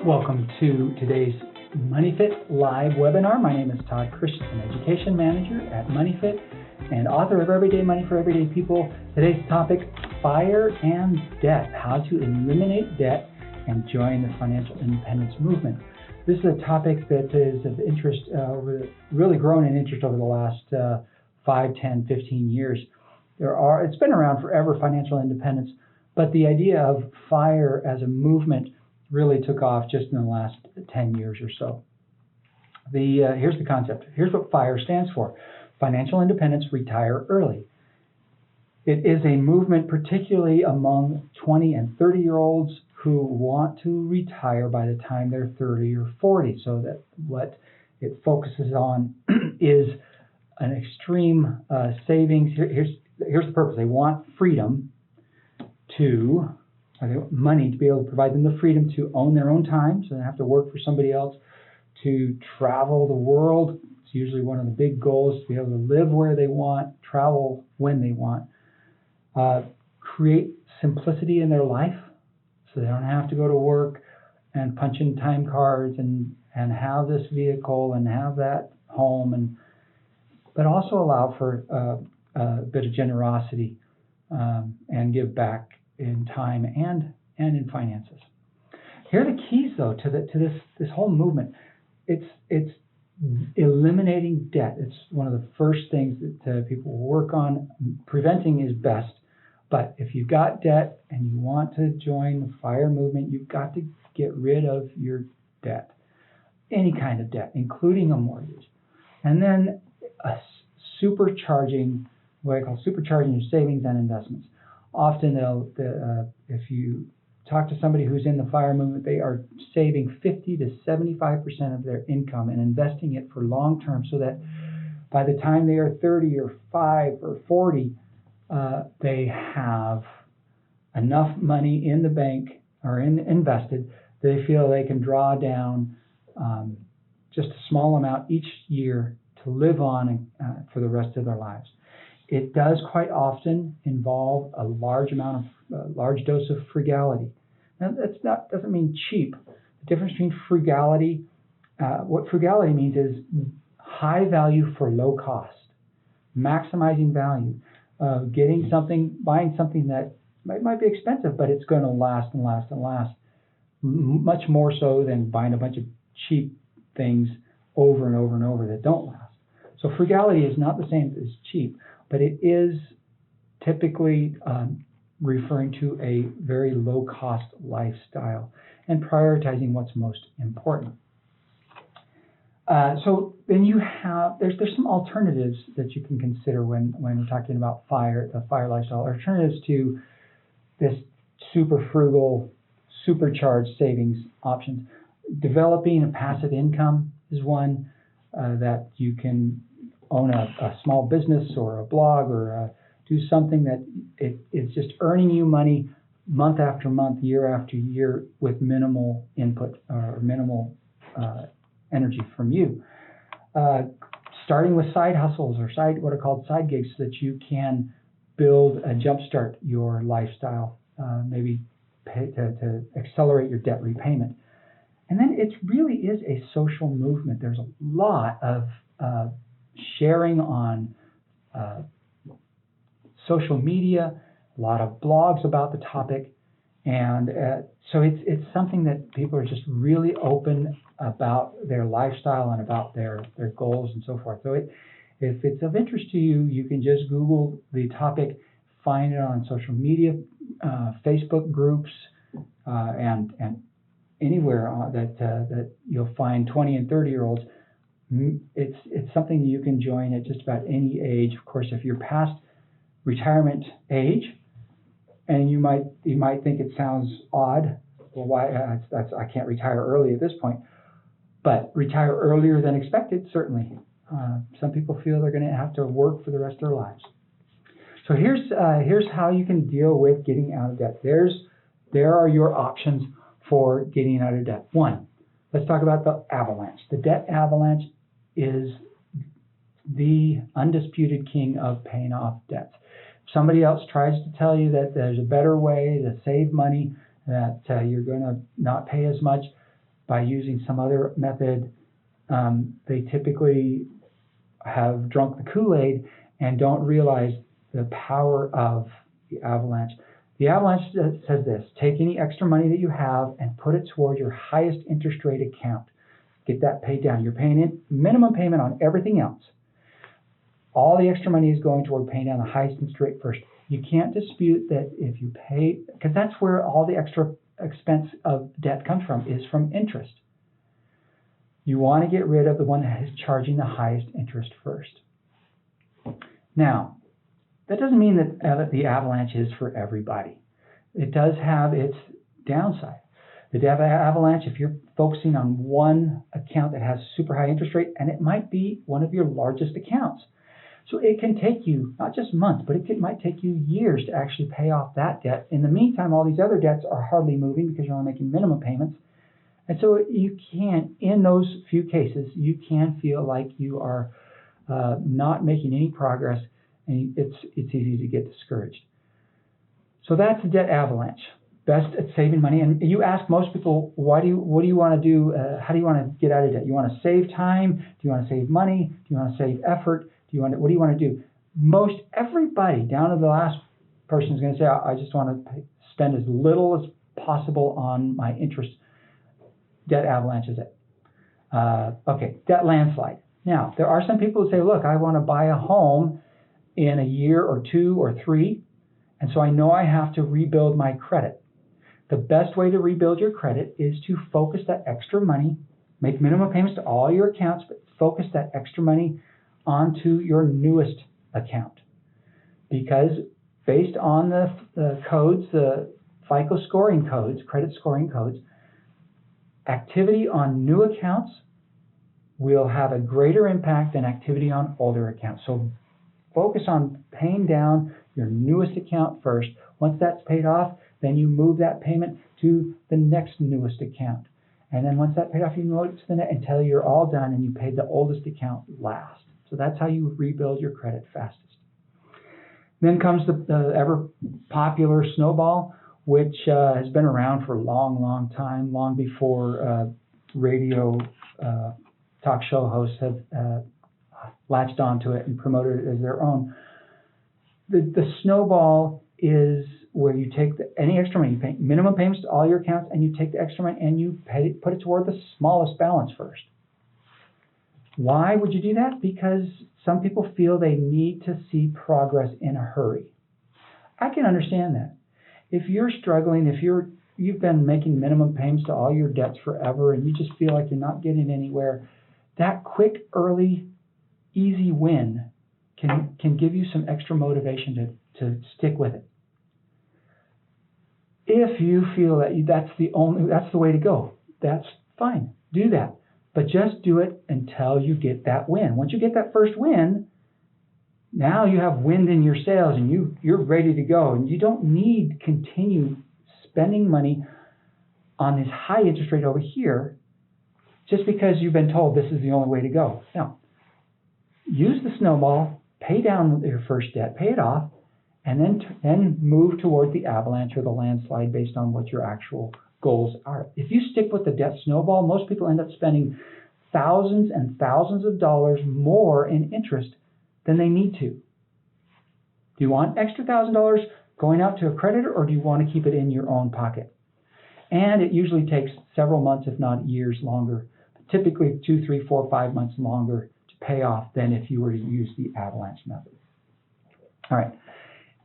Welcome to today's MoneyFit live webinar. My name is Todd, Christensen, Education Manager at MoneyFit and author of Everyday Money for Everyday People. Today's topic, FIRE and debt, how to eliminate debt and join the financial independence movement. This is a topic that is of interest, really grown in interest over the last 5, 10, 15 years. It's been around forever, financial independence, but the idea of FIRE as a movement really took off just in the last 10 years or so. Here's the concept. Here's what FIRE stands for. Financial Independence, Retire Early. It is a movement particularly among 20 and 30-year-olds who want to retire by the time they're 30 or 40. So that what it focuses on is an extreme savings. Here's the purpose. They want freedom money to be able to provide them the freedom to own their own time, so they don't have to work for somebody else, to travel the world. It's usually one of the big goals, to be able to live where they want, travel when they want, create simplicity in their life so they don't have to go to work and punch in time cards and have this vehicle and have that home, but also allow for a bit of generosity and give back in time and in finances. Here are the keys, though, to this whole movement. It's eliminating debt. It's one of the first things that people work on. Preventing is best, but if you've got debt and you want to join the FIRE movement, you've got to get rid of your debt, any kind of debt, including a mortgage, and then supercharging, what I call supercharging your savings and investments. Often, if you talk to somebody who's in the FIRE movement, they are saving 50 to 75% of their income and investing it for long term, so that by the time they are 30 or 5 or 40, they have enough money in the bank or invested. They feel they can draw down just a small amount each year to live on for the rest of their lives. It does quite often involve a large dose of frugality. Now, doesn't mean cheap. The difference between frugality, what frugality means is high value for low cost, maximizing value, buying something that might be expensive, but it's going to last and last and last, much more so than buying a bunch of cheap things over and over and over that don't last. So frugality is not the same as cheap, but it is typically referring to a very low-cost lifestyle and prioritizing what's most important. So then there's some alternatives that you can consider when we're talking about the FIRE lifestyle. Alternatives to this super frugal, supercharged savings options. Developing a passive income is one that you can own a small business or a blog or do something that it's just earning you money month after month, year after year with minimal input or minimal energy from you. Starting with side hustles or what are called side gigs, so that you can build and jumpstart your lifestyle, maybe to accelerate your debt repayment. And then it really is a social movement. There's a lot of sharing on social media, a lot of blogs about the topic, and so it's something that people are just really open about their lifestyle and about their goals and so forth. So if it's of interest to you, you can just Google the topic, find it on social media, Facebook groups, and anywhere that you'll find 20 and 30-year-olds. It's something that you can join at just about any age. Of course, if you're past retirement age, and you might think it sounds odd. Well, why? I can't retire early at this point, but retire earlier than expected, certainly. Some people feel they're going to have to work for the rest of their lives. So here's how you can deal with getting out of debt. There are your options for getting out of debt. One, let's talk about the avalanche. The debt avalanche is the undisputed king of paying off debts. If somebody else tries to tell you that there's a better way to save money, that you're going to not pay as much, by using some other method, they typically have drunk the Kool-Aid and don't realize the power of the avalanche. The avalanche says this: take any extra money that you have and put it toward your highest interest rate account. Get that paid down. You're paying in minimum payment on everything else. All the extra money is going toward paying down the highest interest rate first. You can't dispute that if you pay, because that's where all the extra expense of debt comes from, is from interest. You want to get rid of the one that is charging the highest interest first. Now, that doesn't mean that the avalanche is for everybody. It does have its downside. The avalanche, if you're focusing on one account that has super high interest rate, and it might be one of your largest accounts. So it can take you not just months, but it might take you years to actually pay off that debt. In the meantime, all these other debts are hardly moving because you're only making minimum payments. And so you can, in those few cases, you can feel like you are not making any progress, and it's easy to get discouraged. So that's the debt avalanche. Best at saving money. And you ask most people, what do you want to do? How do you want to get out of debt? You want to save time? Do you want to save money? Do you want to save effort? What do you want to do? Most everybody, down to the last person, is going to say, I just want to spend as little as possible on my interest. Debt avalanche is it. Okay, debt landslide. Now, there are some people who say, look, I want to buy a home in a year or 2 or 3, and so I know I have to rebuild my credit. The best way to rebuild your credit is to focus that extra money, make minimum payments to all your accounts, but focus that extra money onto your newest account. Because based on the codes, the FICO scoring codes, credit scoring codes, activity on new accounts will have a greater impact than activity on older accounts. So focus on paying down your newest account first. Once that's paid off, then you move that payment to the next newest account. And then once that's paid off, you move it to the next until you're all done and you paid the oldest account last. So that's how you rebuild your credit fastest. Then comes the ever popular snowball, which has been around for a long, long time, long before radio talk show hosts have latched onto it and promoted it as their own. The snowball is where you take any extra money, you pay minimum payments to all your accounts, and you take the extra money and you put it toward the smallest balance first. Why would you do that? Because some people feel they need to see progress in a hurry. I can understand that. If you're struggling, if you've been making minimum payments to all your debts forever and you just feel like you're not getting anywhere, that quick, early, easy win can give you some extra motivation to stick with it. If you feel that that's the way to go, that's fine. Do that. But just do it until you get that win. Once you get that first win, now you have wind in your sails and you're ready to go. And you don't need to continue spending money on this high interest rate over here just because you've been told this is the only way to go. Now, use the snowball, pay down your first debt, pay it off, and then move toward the avalanche or the landslide based on what your actual goals are. If you stick with the debt snowball, most people end up spending thousands and thousands of dollars more in interest than they need to. Do you want extra $1,000 going out to a creditor, or do you want to keep it in your own pocket? And it usually takes several months, if not years longer, typically 2, 3, 4, 5 months longer to pay off than if you were to use the avalanche method. All right,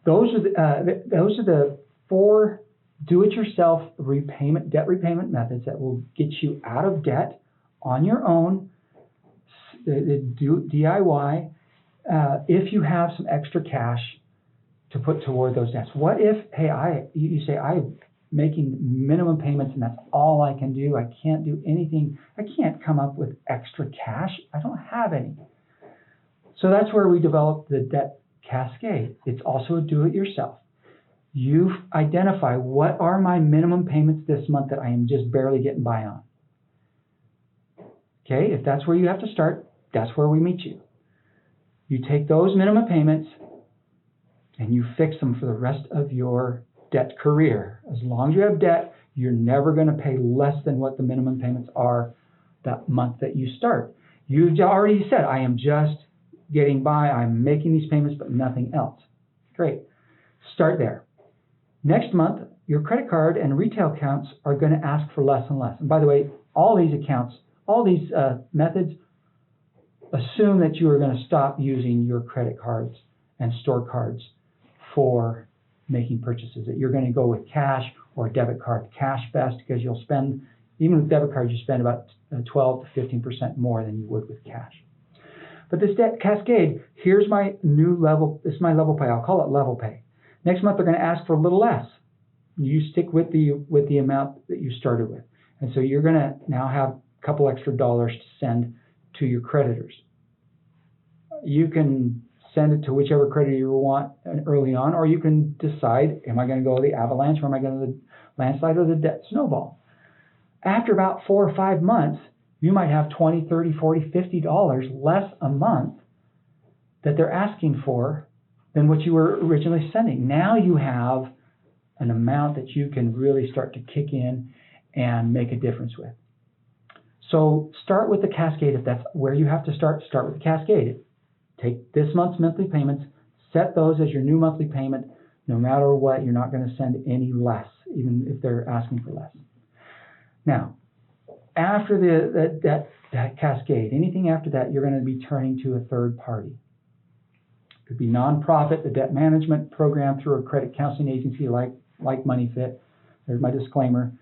those are the 4 do-it-yourself debt repayment methods that will get you out of debt on your own, DIY, if you have some extra cash to put toward those debts. What if, you say, I'm making minimum payments and that's all I can do. I can't do anything. I can't come up with extra cash. I don't have any. So that's where we developed the debt cascade. It's also a do-it-yourself. You identify what are my minimum payments this month that I am just barely getting by on. Okay, if that's where you have to start, that's where we meet you. You take those minimum payments and you fix them for the rest of your debt career. As long as you have debt, You're never going to pay less than what the minimum payments are that month that you start. You've already said, I am just getting by, I'm making these payments, but nothing else. Great. Start there. Next month, your credit card and retail accounts are going to ask for less and less. And by the way, all these accounts, all these methods assume that you are going to stop using your credit cards and store cards for making purchases, that you're going to go with cash or debit card. Cash best, because you'll spend, even with debit cards, you spend about 12 to 15% more than you would with cash. But this debt cascade, here's my new level, this is my level pay. I'll call it level pay. Next month, they're going to ask for a little less. You stick with the amount that you started with. And so you're going to now have a couple extra dollars to send to your creditors. You can send it to whichever creditor you want early on, or you can decide, am I going to go the avalanche, or am I going to the landslide, or the debt snowball? After about 4 or 5 months, you might have $20, $30, $40, $50 less a month that they're asking for than what you were originally sending. Now you have an amount that you can really start to kick in and make a difference with. So start with the cascade. If that's where you have to start with the cascade. Take this month's monthly payments, set those as your new monthly payment. No matter what, you're not going to send any less, even if they're asking for less. Now, after that cascade, anything after that, you're going to be turning to a third party. It could be nonprofit, the debt management program through a credit counseling agency like MoneyFit. There's my disclaimer.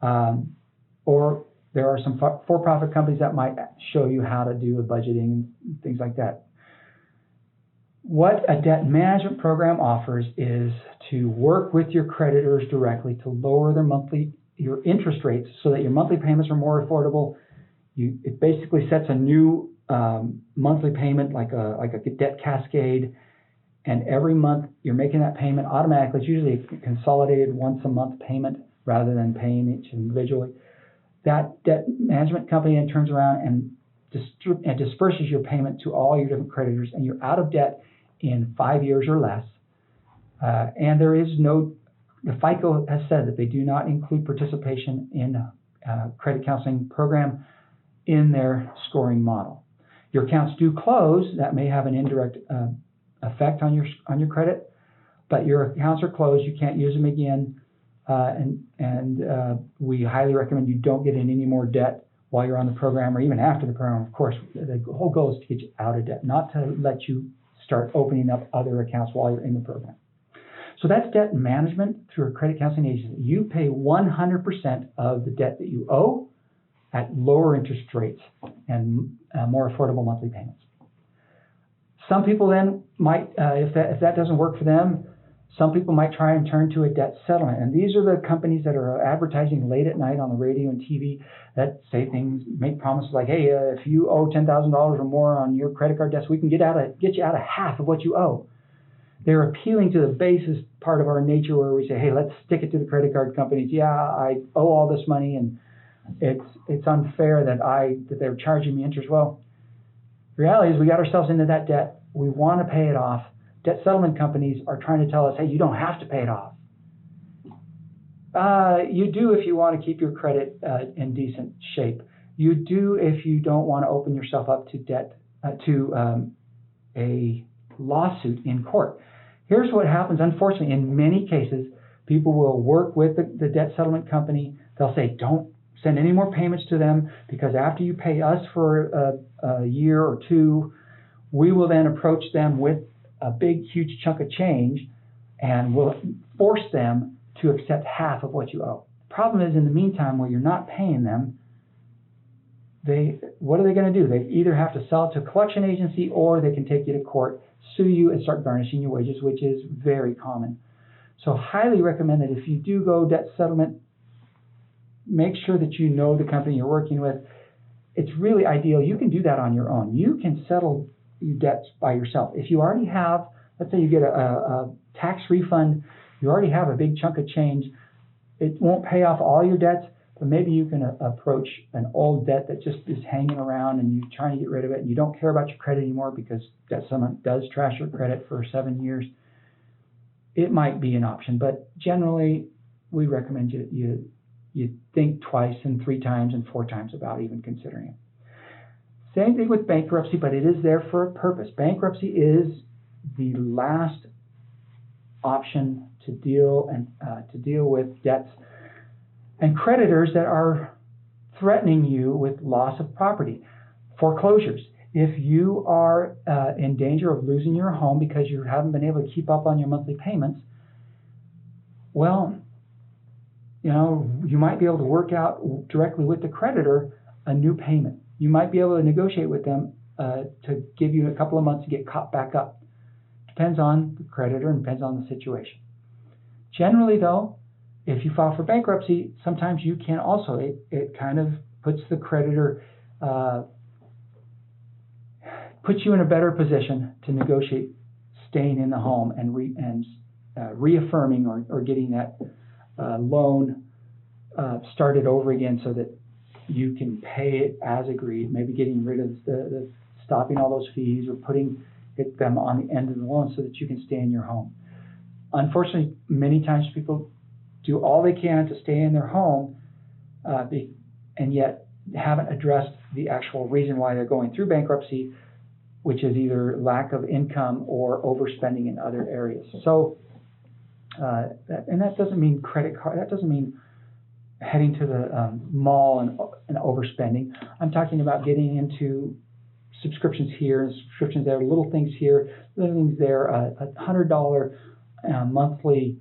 Or there are some for-profit companies that might show you how to do the budgeting and things like that. What a debt management program offers is to work with your creditors directly to lower your interest rates so that your monthly payments are more affordable. It basically sets a new monthly payment like a debt cascade, and every month you're making that payment automatically. It's usually a consolidated once a month payment rather than paying each individually. That debt management company then turns around and disperses your payment to all your different creditors, and you're out of debt in 5 years or less. And there is the FICO has said that they do not include participation in a credit counseling program in their scoring model. Your accounts do close. That may have an indirect effect on your credit, but your accounts are closed. You can't use them again. And we highly recommend you don't get in any more debt while you're on the program or even after the program. Of course, the whole goal is to get you out of debt, not to let you start opening up other accounts while you're in the program. So that's debt management through a credit counseling agency. You pay 100% of the debt that you owe at lower interest rates and more affordable monthly payments. Some people then might, if that doesn't work for them, some people might try and turn to a debt settlement. And these are the companies that are advertising late at night on the radio and TV that say things, make promises like, hey, if you owe $10,000 or more on your credit card debts, we can get you out of half of what you owe. They're appealing to the basis part of our nature where we say, hey, let's stick it to the credit card companies. Yeah, I owe all this money and it's unfair that they're charging me interest. Well, the reality is we got ourselves into that debt. We want to pay it off. Debt settlement companies are trying to tell us, hey, you don't have to pay it off. You do if you want to keep your credit in decent shape. You do if you don't want to open yourself up to debt, a lawsuit in court. Here's what happens, unfortunately, in many cases, people will work with the debt settlement company. They'll say, don't send any more payments to them because after you pay us for a year or two, we will then approach them with a big, huge chunk of change and will force them to accept half of what you owe. The problem is, in the meantime, where you're not paying them, what are they going to do? They either have to sell it to a collection agency or they can take you to court, sue you, and start garnishing your wages, which is very common. So highly recommend that if you do go debt settlement, make sure that you know the company you're working with. It's really ideal. You can do that on your own. You can settle your debts by yourself. If you already have, let's say you get a tax refund, you already have a big chunk of change. It won't pay off all your debts, but maybe you can approach an old debt that just is hanging around and you're trying to get rid of it and you don't care about your credit anymore because debt settlement does trash your credit for 7 years. It might be an option, but generally we recommend you think twice and 3 times and 4 times about even considering it. Same thing with bankruptcy, but it is there for a purpose. Bankruptcy is the last option to deal with debts and creditors that are threatening you with loss of property. Foreclosures. If you are in danger of losing your home because you haven't been able to keep up on your monthly payments, well, you might be able to work out directly with the creditor a new payment. You might be able to negotiate with them to give you a couple of months to get caught back up. Depends on the creditor and depends on the situation. Generally, though, if you file for bankruptcy, sometimes you can also, it kind of puts the creditor, puts you in a better position to negotiate staying in the home and reaffirming or getting that loan started over again so that you can pay it as agreed, maybe getting rid of the stopping all those fees or putting them on the end of the loan so that you can stay in your home. Unfortunately, many times people do all they can to stay in their home and yet haven't addressed the actual reason why they're going through bankruptcy, which is either lack of income or overspending in other areas. So, and that doesn't mean credit card, that doesn't mean heading to the mall and overspending. I'm talking about getting into subscriptions here, subscriptions there, little things here, little things there, a $100 monthly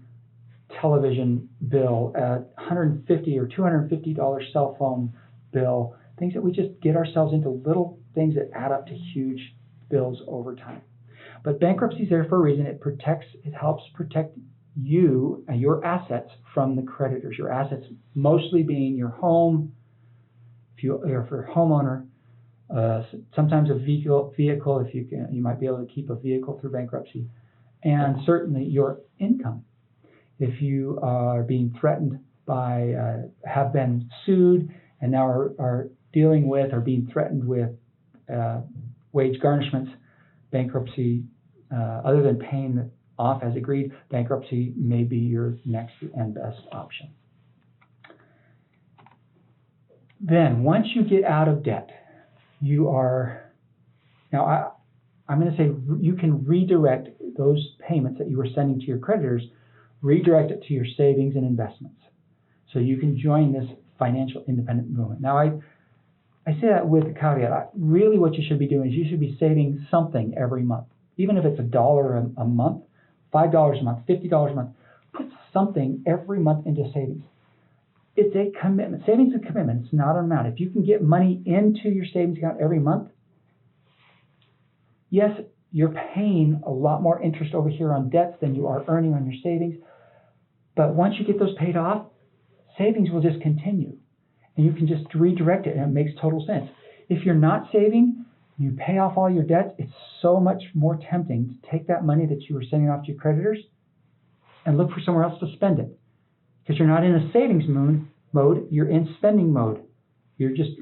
television bill, a $150 or $250 cell phone bill, things that we just get ourselves into, little things that add up to huge bills over time. But bankruptcy is there for a reason. It helps protect you and your assets from the creditors. Your assets mostly being your home, if you're a homeowner, sometimes a vehicle if you might be able to keep a vehicle through bankruptcy, and certainly your income. If you are being threatened by, have been sued and now are dealing with or being threatened with wage garnishments, bankruptcy, other than paying off as agreed, bankruptcy may be your next and best option. Then, once you get out of debt, I'm going to say you can redirect those payments that you were sending to your creditors, redirect it to your savings and investments. So you can join this financial independent movement. Now, I say that with a caveat. Really what you should be doing is you should be saving something every month. Even if it's $1 a month, $5 a month, $50 a month, put something every month into savings. It's a commitment. Savings is a commitment. It's not an amount. If you can get money into your savings account every month, yes, you're paying a lot more interest over here on debts than you are earning on your savings. But once you get those paid off, savings will just continue. And you can just redirect it, and it makes total sense. If you're not saving, you pay off all your debts, it's so much more tempting to take that money that you were sending off to your creditors and look for somewhere else to spend it. Because you're not in a savings mode, you're in spending mode. You're just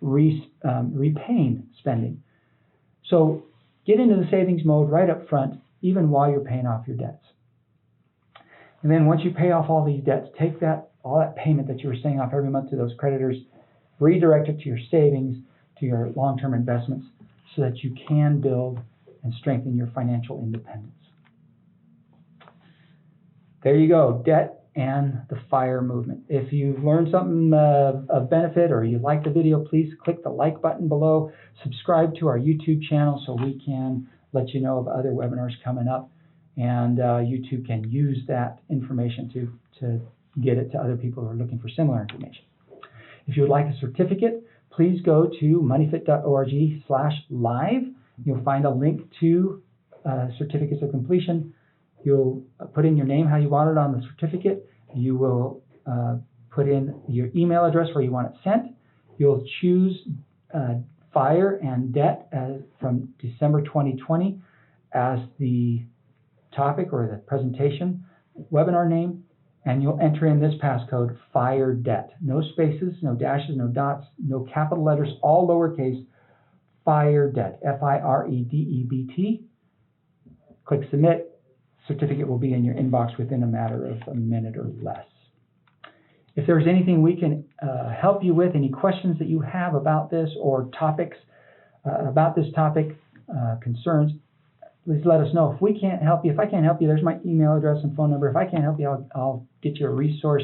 repaying spending. So get into the savings mode right up front, even while you're paying off your debts. And then once you pay off all these debts, take all that payment that you were sending off every month to those creditors, redirect it to your savings, to your long-term investments, so that you can build and strengthen your financial independence. There you go, debt and the FIRE movement. If you've learned something of benefit or you like the video, please click the like button below. Subscribe to our YouTube channel so we can let you know of other webinars coming up. And YouTube can use that information to get it to other people who are looking for similar information. If you would like a certificate, please go to moneyfit.org/live. You'll find a link to certificates of completion. You'll put in your name how you want it on the certificate. You will put in your email address where you want it sent. You'll choose FIRE and debt from December 2020 as the topic or the presentation webinar name, and you'll enter in this passcode, FIRE debt. No spaces, no dashes, no dots, no capital letters, all lowercase, FIRE debt, FIREDEBT. Click submit. Certificate will be in your inbox within a matter of a minute or less. If there's anything we can help you with, any questions that you have about this or topics about this topic, concerns, please let us know. If we can't help you, if I can't help you, there's my email address and phone number. If I can't help you, I'll get you a resource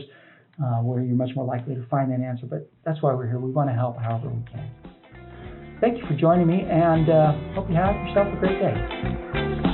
where you're much more likely to find that answer. But that's why we're here. We want to help however we can. Thank you for joining me, and hope you have yourself a great day.